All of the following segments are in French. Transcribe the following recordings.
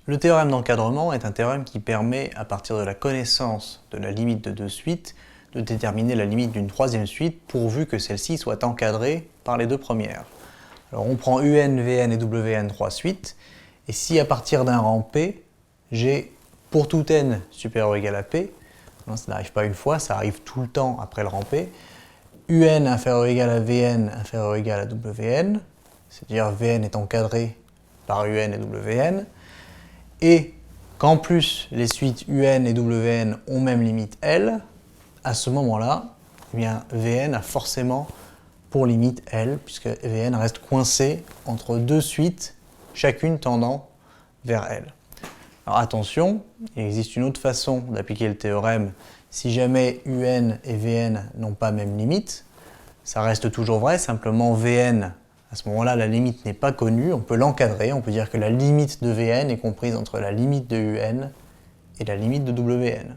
Le théorème d'encadrement est un théorème qui permet, à partir de la connaissance de la limite de deux suites, de déterminer la limite d'une troisième suite pourvu que celle-ci soit encadrée par les deux premières. Alors on prend UN, Vn et Wn trois suites, et si à partir d'un rang P, j'ai pour tout n supérieur ou égal à P, non, ça n'arrive pas une fois, ça arrive tout le temps après le rang P, UN inférieur ou égal à Vn inférieur ou égal à Wn, c'est-à-dire Vn est encadré par UN et Wn, et qu'en plus les suites UN et Wn ont même limite L, à ce moment-là, eh bien, Vn a forcément pour limite L, puisque Vn reste coincé entre deux suites, chacune tendant vers L. Alors attention, il existe une autre façon d'appliquer le théorème. Si jamais UN et Vn n'ont pas même limite, ça reste toujours vrai, simplement Vn, à ce moment-là, la limite n'est pas connue, on peut l'encadrer, on peut dire que la limite de Vn est comprise entre la limite de Un et la limite de Wn.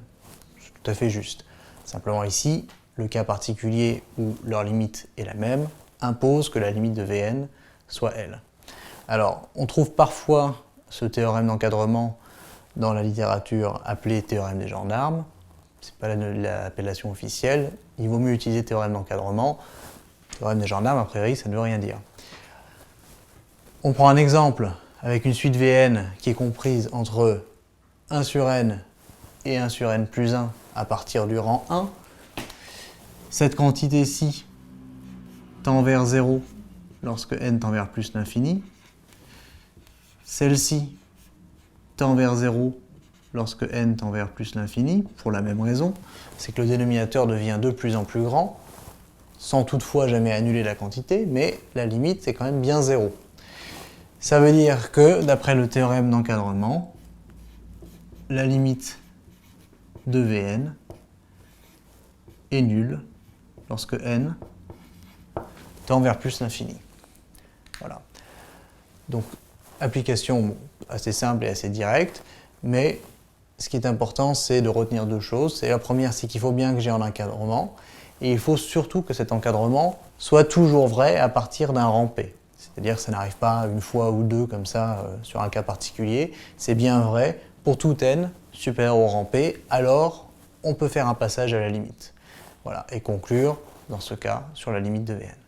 C'est tout à fait juste. Simplement ici, le cas particulier où leur limite est la même impose que la limite de Vn soit L. Alors, on trouve parfois ce théorème d'encadrement dans la littérature appelé théorème des gendarmes. Ce n'est pas l'appellation officielle. Il vaut mieux utiliser théorème d'encadrement. Théorème des gendarmes, a priori, ça ne veut rien dire. On prend un exemple avec une suite Vn qui est comprise entre 1 sur n et 1 sur n plus 1 à partir du rang 1. Cette quantité-ci tend vers 0 lorsque n tend vers plus l'infini. Celle-ci tend vers 0 lorsque n tend vers plus l'infini, pour la même raison, c'est que le dénominateur devient de plus en plus grand, sans toutefois jamais annuler la quantité, mais la limite c'est quand même bien 0. Ça veut dire que, d'après le théorème d'encadrement, la limite de Vn est nulle lorsque n tend vers plus l'infini. Voilà. Donc, application assez simple et assez directe, mais ce qui est important, c'est de retenir deux choses. La première, c'est qu'il faut bien que j'ai un encadrement, et il faut surtout que cet encadrement soit toujours vrai à partir d'un rang P. C'est-à-dire que ça n'arrive pas une fois ou deux comme ça sur un cas particulier. C'est bien vrai pour tout n supérieur au rang P, alors on peut faire un passage à la limite. Voilà, et conclure, dans ce cas, sur la limite de Vn.